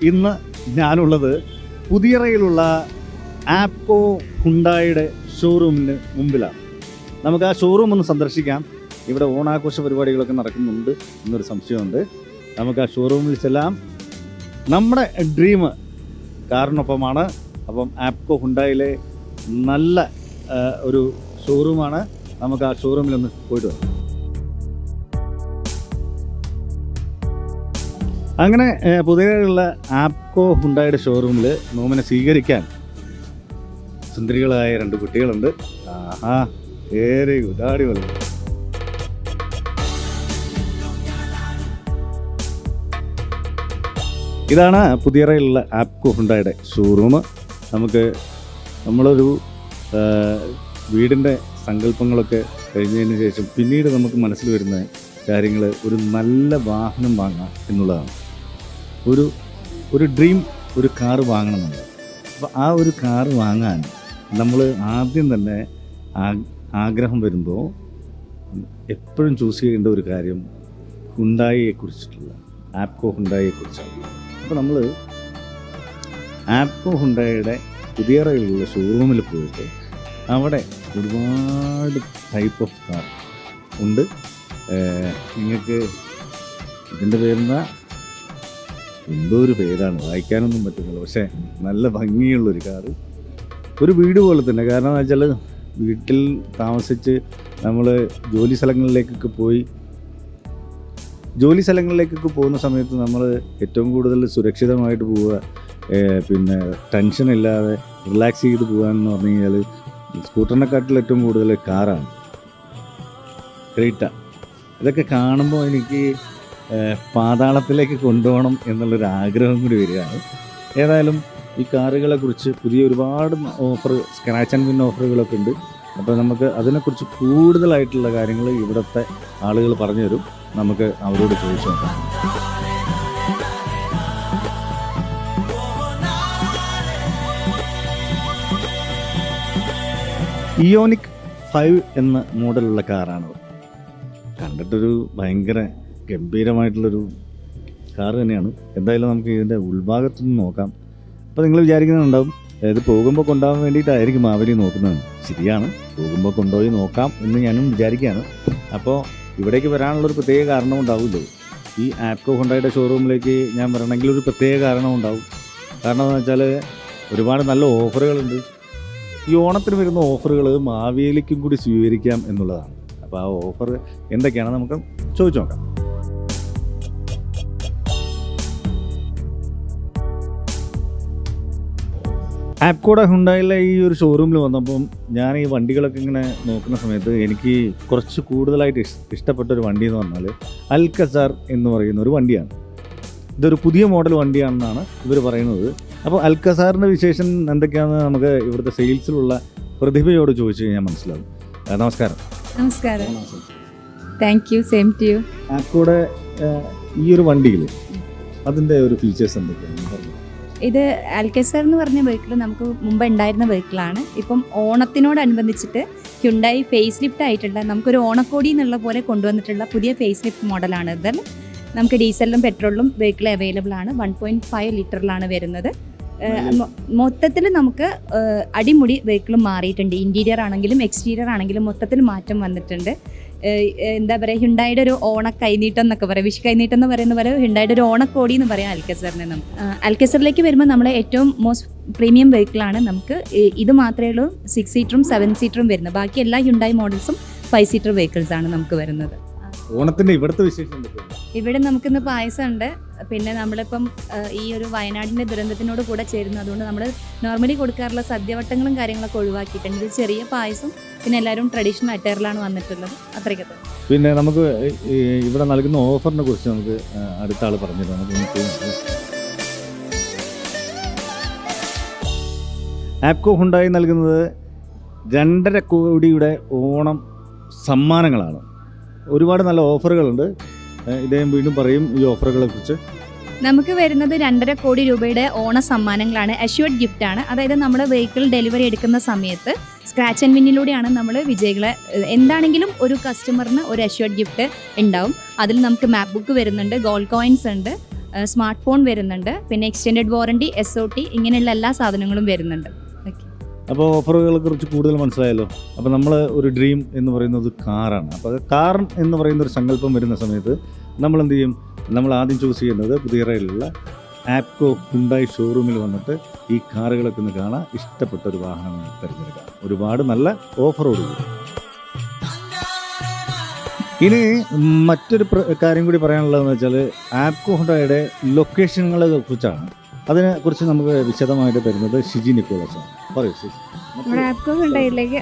ഇന്ന് ഞാനുള്ളത് പുതിയറയിലുള്ള ആപ്കോ ഹുണ്ടായുടെ ഷോറൂമിന് മുമ്പിലാണ്. നമുക്ക് ആ ഷോറൂം ഒന്ന് സന്ദർശിക്കാം. ഇവിടെ ഓണാഘോഷ പരിപാടികളൊക്കെ നടക്കുന്നുണ്ട് എന്നൊരു സംശയമുണ്ട്. നമുക്ക് ആ ഷോറൂമിൽ ചെല്ലാം. നമ്മുടെ ഡ്രീം കാറിനൊപ്പമാണ്. അപ്പം ആപ്കോ ഹുണ്ടായിലെ നല്ല ഒരു ഷോറൂമാണ്. നമുക്ക് ആ ഷോറൂമിലൊന്ന് പോയിട്ട് വരാം. അങ്ങനെ പുതിയറയിലുള്ള ആപ്കോ ഹുണ്ടായുടെ ഷോറൂമിൽ നോമിനെ സ്വീകരിക്കാൻ സുന്ദരികളായ 2 കുട്ടികളുണ്ട്. ആഹാ, വെരി ഗുഡ്, അടിപൊളി. ഇതാണ് പുതിയറയിലുള്ള ആപ്കോ ഹുണ്ടായുടെ ഷോറൂം. നമ്മളൊരു വീടിൻ്റെ സങ്കല്പങ്ങളൊക്കെ കഴിഞ്ഞതിന് ശേഷം പിന്നീട് നമുക്ക് മനസ്സിൽ വരുന്ന കാര്യങ്ങൾ ഒരു നല്ല വാഹനം വാങ്ങാം എന്നുള്ളതാണ്. ഒരു ഡ്രീം, ഒരു കാറ് വാങ്ങണമെന്നുണ്ട്. അപ്പോൾ ആ ഒരു കാറ് വാങ്ങാൻ നമ്മൾ ആദ്യം തന്നെ ആഗ്രഹം വരുമ്പോൾ എപ്പോഴും ചൂസ് ചെയ്യേണ്ട ഒരു കാര്യം ഹുണ്ടായിയെക്കുറിച്ചിട്ടുള്ള ആപ്കോ ഹുണ്ടായിയെക്കുറിച്ചാണ്. അപ്പോൾ നമ്മൾ ആപ്കോ ഹുണ്ടായുടെ പുതിയറയിലുള്ള ഷോറൂമിൽ പോയിട്ട് അവിടെ ഒരുപാട് ടൈപ്പ് ഓഫ് കാർ ഉണ്ട്. നിങ്ങൾക്ക് ഇതിൻ്റെ പേരെന്താ, എന്തോ ഒരു പേരാണ്, വായിക്കാനൊന്നും പറ്റുന്നില്ല. പക്ഷേ നല്ല ഭംഗിയുള്ളൊരു കാറ്, ഒരു വീട് പോലെ തന്നെ. കാരണം എന്ന് വെച്ചാൽ വീട്ടിൽ താമസിച്ച് നമ്മൾ ജോലി സ്ഥലങ്ങളിലേക്കൊക്കെ പോകുന്ന സമയത്ത് നമ്മൾ ഏറ്റവും കൂടുതൽ സുരക്ഷിതമായിട്ട് പോവുക, പിന്നെ ടെൻഷൻ ഇല്ലാതെ റിലാക്സ് ചെയ്ത് പോകാമെന്ന് പറഞ്ഞു കഴിഞ്ഞാൽ സ്കൂട്ടറിനെക്കാട്ടിൽ ഏറ്റവും കൂടുതൽ കാറാണ്, ക്രെറ്റ. ഇതൊക്കെ കാണുമ്പോൾ എനിക്ക് പാതാളത്തിലേക്ക് കൊണ്ടുപോകണം എന്നുള്ളൊരു ആഗ്രഹം കൂടി വരികയാണ്. ഏതായാലും ഈ കാറുകളെക്കുറിച്ച് പുതിയ ഒരുപാട് ഓഫർ, സ്ക്രാച്ച് ആൻഡ് വിൻ ഓഫറുകളൊക്കെ ഉണ്ട്. അപ്പോൾ നമുക്ക് അതിനെക്കുറിച്ച് കൂടുതലായിട്ടുള്ള കാര്യങ്ങൾ ഇവിടുത്തെ ആളുകൾ പറഞ്ഞു തരും. നമുക്ക് അവരോട് ചോദിച്ചു നോക്കാം. ഇയോണിക് 5 എന്ന മോഡലുള്ള കാറാണ്. കണ്ടിട്ടൊരു ഭയങ്കര ഗംഭീരമായിട്ടുള്ളൊരു കാറ് തന്നെയാണ്. എന്തായാലും നമുക്ക് ഇതിൻ്റെ ഉൾഭാഗത്തു നിന്ന് നോക്കാം. അപ്പോൾ നിങ്ങൾ വിചാരിക്കുന്നുണ്ടാവും ഇത് പോകുമ്പോൾ കൊണ്ടുപോകാൻ വേണ്ടിയിട്ടായിരിക്കും അവർ നോക്കുന്നത്. ശരിയാണ്, പോകുമ്പോൾ കൊണ്ടുപോയി നോക്കാം എന്ന് ഞാനും വിചാരിക്കുകയാണ്. അപ്പോൾ ഇവിടേക്ക് വരാനുള്ളൊരു പ്രത്യേക കാരണം ഉണ്ടാവുമല്ലോ. ഈ ആപ്കോ ഹുണ്ടായുടെ ഷോറൂമിലേക്ക് ഞാൻ വരണമെങ്കിൽ ഒരു പ്രത്യേക കാരണം ഉണ്ടാവും. കാരണം എന്ന് വെച്ചാൽ ഒരുപാട് നല്ല ഓഫറുകളുണ്ട്. ഈ ഓണത്തിന് വരുന്ന ഓഫറുകൾ മാവേലിക്കും കൂടി സ്വീകരിക്കാം എന്നുള്ളതാണ്. അപ്പോൾ ആ ഓഫർ എന്തൊക്കെയാണ് നമുക്ക് ചോദിച്ചു നോക്കാം. ആപ്കോയുടെ ഹുണ്ടായിലെ ഈ ഒരു ഷോറൂമിൽ വന്നപ്പം ഞാൻ ഈ വണ്ടികളൊക്കെ ഇങ്ങനെ നോക്കുന്ന സമയത്ത് എനിക്ക് കുറച്ച് കൂടുതലായിട്ട് ഇഷ്ടപ്പെട്ടൊരു വണ്ടി എന്ന് പറഞ്ഞാൽ അൽക്കസാർ എന്ന് പറയുന്ന ഒരു വണ്ടിയാണ്. ഇതൊരു പുതിയ മോഡൽ വണ്ടിയാണെന്നാണ് ഇവർ പറയുന്നത്. അപ്പോൾ അൽക്കസാറിൻ്റെ വിശേഷം എന്തൊക്കെയാണെന്ന് നമുക്ക് ഇവിടുത്തെ സെയിൽസിലുള്ള പ്രതിഭയോട് ചോദിച്ചു കഴിഞ്ഞാൽ മനസ്സിലാവും. നമസ്കാരം. നമസ്കാരം. Thank you. Same to you. ആപ്കോയുടെ ഈ ഒരു വണ്ടിയിൽ അതിൻ്റെ ഒരു ഫീച്ചേഴ്സ് എന്തൊക്കെയാണ് പറഞ്ഞു? ഇത് അൽക്കസാർ എന്ന് പറഞ്ഞ വെഹിക്കിൾ നമുക്ക് മുമ്പ് ഉണ്ടായിരുന്ന വെഹിക്കിളാണ്. ഇപ്പം ഓണത്തിനോടനുബന്ധിച്ചിട്ട് ഹ്യുണ്ടായി ഫേസ് ലിഫ്റ്റ് ആയിട്ടുള്ള നമുക്കൊരു ഓണക്കോടി എന്നുള്ള പോലെ കൊണ്ടുവന്നിട്ടുള്ള പുതിയ ഫേസ് ലിഫ്റ്റ് മോഡലാണ്. ഇതിൽ നമുക്ക് ഡീസലിലും പെട്രോളിലും വെഹിക്കിൾ അവൈലബിൾ ആണ്. 1.5 ലിറ്ററിലാണ് വരുന്നത്. മൊത്തത്തിൽ നമുക്ക് അടിമുടി വെഹിക്കിൾ മാറിയിട്ടുണ്ട്. ഇൻറ്റീരിയർ ആണെങ്കിലും എക്സ്റ്റീരിയർ ആണെങ്കിലും മൊത്തത്തിൽ മാറ്റം വന്നിട്ടുണ്ട്. എന്താ പറയുക, ഹ്യുണ്ടായുടെ ഒരു ഓണ കൈനീട്ടം എന്നൊക്കെ പറയാം, വിഷു കൈനീട്ടം എന്ന് പറയുന്ന പോലെ ഹ്യുണ്ടായുടെ ഒരു ഓണക്കോടി എന്ന് പറയാം അൽക്കസറിനെ. അൽക്കസറിലേക്ക് വരുമ്പോൾ നമ്മളെ ഏറ്റവും മോസ്റ്റ് പ്രീമിയം വെഹിക്കിളാണ്. നമുക്ക് ഇത് മാത്രമേ ഉള്ളൂ 6 സീറ്ററും 7 സീറ്ററും വരുന്നത്. ബാക്കി എല്ലാ ഹ്യുണ്ടായി മോഡൽസും 5 സീറ്റർ വെഹിക്കിൾസ് ആണ് നമുക്ക് വരുന്നത്. ഓണത്തിന്റെ ഇവിടുത്തെ വിശേഷം ഇവിടെ നമുക്കിന്ന് പായസം ഉണ്ട്. പിന്നെ നമ്മളിപ്പം ഈ ഒരു വയനാടിൻ്റെ ദുരന്തത്തിനോട് കൂടെ ചേരുന്നു. അതുകൊണ്ട് നമ്മൾ നോർമലി കൊടുക്കാറുള്ള സദ്യവട്ടങ്ങളും കാര്യങ്ങളൊക്കെ ഒഴിവാക്കിയിട്ടുണ്ട്. ഇത് ചെറിയ പായസം, പിന്നെ എല്ലാവരും ട്രഡീഷണൽ അറ്റയറിലാണ് വന്നിട്ടുള്ളത്. അത്രയ്ക്കത്തെ. പിന്നെ നമുക്ക് ഇവിടെ നൽകുന്ന ഓഫറിനെ കുറിച്ച് നമുക്ക് അടുത്ത ആൾ പറഞ്ഞിരുന്നു. ആപ്കോ ഹുണ്ടായി നൽകുന്നത് 2.5 കോടിയുടെ ഓണം സമ്മാനങ്ങളാണ്. ഒരുപാട് നല്ല ഓഫറുകളുണ്ട്. ഇദ്ദേഹം വീണ്ടും പറയും ഈ ഓഫറുകളെ കുറിച്ച്. നമുക്ക് വരുന്നത് 2.5 കോടി രൂപയുടെ ഓണ സമ്മാനങ്ങളാണ്. അഷ്യൂർഡ് ഗിഫ്റ്റ് ആണ്. അതായത് നമ്മൾ വെഹിക്കിൾ ഡെലിവറി എടുക്കുന്ന സമയത്ത് സ്ക്രാച്ച് ആൻഡ് വിന്നിലൂടെയാണ് നമ്മൾ വിജയികളെ, എന്താണെങ്കിലും ഒരു കസ്റ്റമറിന് ഒരു അഷ്യൂർഡ് ഗിഫ്റ്റ് ഉണ്ടാവും. അതിൽ നമുക്ക് മാപ്പ് ബുക്ക് വരുന്നുണ്ട്, ഗോൾഡ് കോയിൻസ് ഉണ്ട്, സ്മാർട്ട് ഫോൺ വരുന്നുണ്ട്, പിന്നെ എക്സ്റ്റെൻഡഡ് വാറണ്ടി, SOT ഇങ്ങനെയുള്ള എല്ലാ സാധനങ്ങളും വരുന്നുണ്ട്. ഓക്കെ. അപ്പോൾ ഓഫറുകളെ കുറിച്ച് കൂടുതൽ മനസ്സിലായല്ലോ. അപ്പോൾ നമ്മൾ ഒരു ഡ്രീം എന്ന് പറയുന്നത് കാറാണ്. അപ്പോൾ കാർ എന്ന് പറയുന്ന ഒരു സങ്കല്പം വരുന്ന സമയത്ത് നമ്മൾ എന്ത് ചെയ്യും? നമ്മൾ ആദ്യം ചൂസ് ചെയ്യുന്നത് പുതിയറയിലുള്ള ആപ്കോ ഹുണ്ടായി ഷോറൂമിൽ വന്നിട്ട് ഈ കാറുകളൊക്കെ ഒന്ന് കാണാം, ഇഷ്ടപ്പെട്ട ഒരു വാഹനം തിരഞ്ഞെടുക്കാം, ഒരുപാട് നല്ല ഓഫറോടുകൂടി. ഇനി മറ്റൊരു കാര്യം കൂടി പറയാനുള്ളതെന്ന് വെച്ചാൽ ആപ്കോ ഹുണ്ടായുടെ ലൊക്കേഷനുകളെ കുറിച്ചാണ്. അതിനെക്കുറിച്ച് നമുക്ക് വിശദമായിട്ട് തരുന്നത് ഷിജി നിക്കോളസാണ്. പറയൂ ഷിജി. നമ്മുടെ ആപ്കോ ഹുണ്ടായിലേക്ക്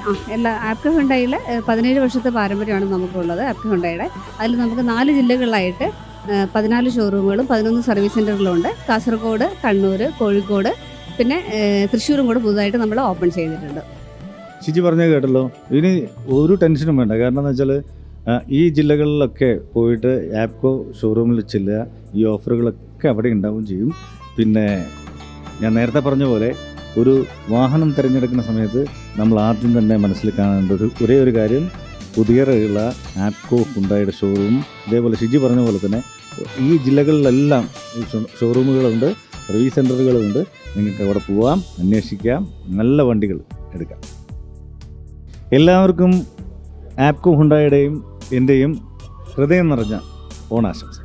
ആപ്കോ ഹുണ്ടായിൽ 17 വർഷത്തെ പാരമ്പര്യമാണ് നമുക്കുള്ളത്. ആപ്കോ ഹുണ്ടായുടെ അതിൽ നമുക്ക് 4 ജില്ലകളിലായിട്ട് 14 ഷോറൂമുകളും 11 സർവീസ് സെൻ്ററുകളുണ്ട്. കാസർഗോഡ്, കണ്ണൂർ, കോഴിക്കോട്, പിന്നെ തൃശ്ശൂരും കൂടെ പുതുതായിട്ട് നമ്മൾ ഓപ്പൺ ചെയ്തിട്ടുണ്ട്. ഷിജി പറഞ്ഞത് കേട്ടല്ലോ. ഇനി ഒരു ടെൻഷനും വേണ്ട. കാരണം എന്ന് വെച്ചാൽ ഈ ജില്ലകളിലൊക്കെ പോയിട്ട് ആപ്കോ ഷോറൂമിൽ ചെല്ലുക, ഈ ഓഫറുകളൊക്കെ അവിടെ ഉണ്ടാവുകയും ചെയ്യും. പിന്നെ ഞാൻ നേരത്തെ പറഞ്ഞ പോലെ ഒരു വാഹനം തിരഞ്ഞെടുക്കുന്ന സമയത്ത് നമ്മൾ ആദ്യം തന്നെ മനസ്സിൽ കാണേണ്ട ഒരേ ഒരു കാര്യം പുതിയറയുള്ള ആപ്കോ ഹുണ്ടായുടെ ഷോറൂം. ഇതേപോലെ ഷിജി പറഞ്ഞ പോലെ തന്നെ ഈ ജില്ലകളിലെല്ലാം ഷോറൂമുകളുണ്ട്, സർവീസ് സെൻ്ററുകളുണ്ട്. നിങ്ങൾക്ക് അവിടെ പോവാം, അന്വേഷിക്കാം, നല്ല വണ്ടികൾ എടുക്കാം. എല്ലാവർക്കും ആപ്കോ ഹുണ്ടായുടെയും എൻ്റെയും ഹൃദയം നിറഞ്ഞ ഓണാശംസ.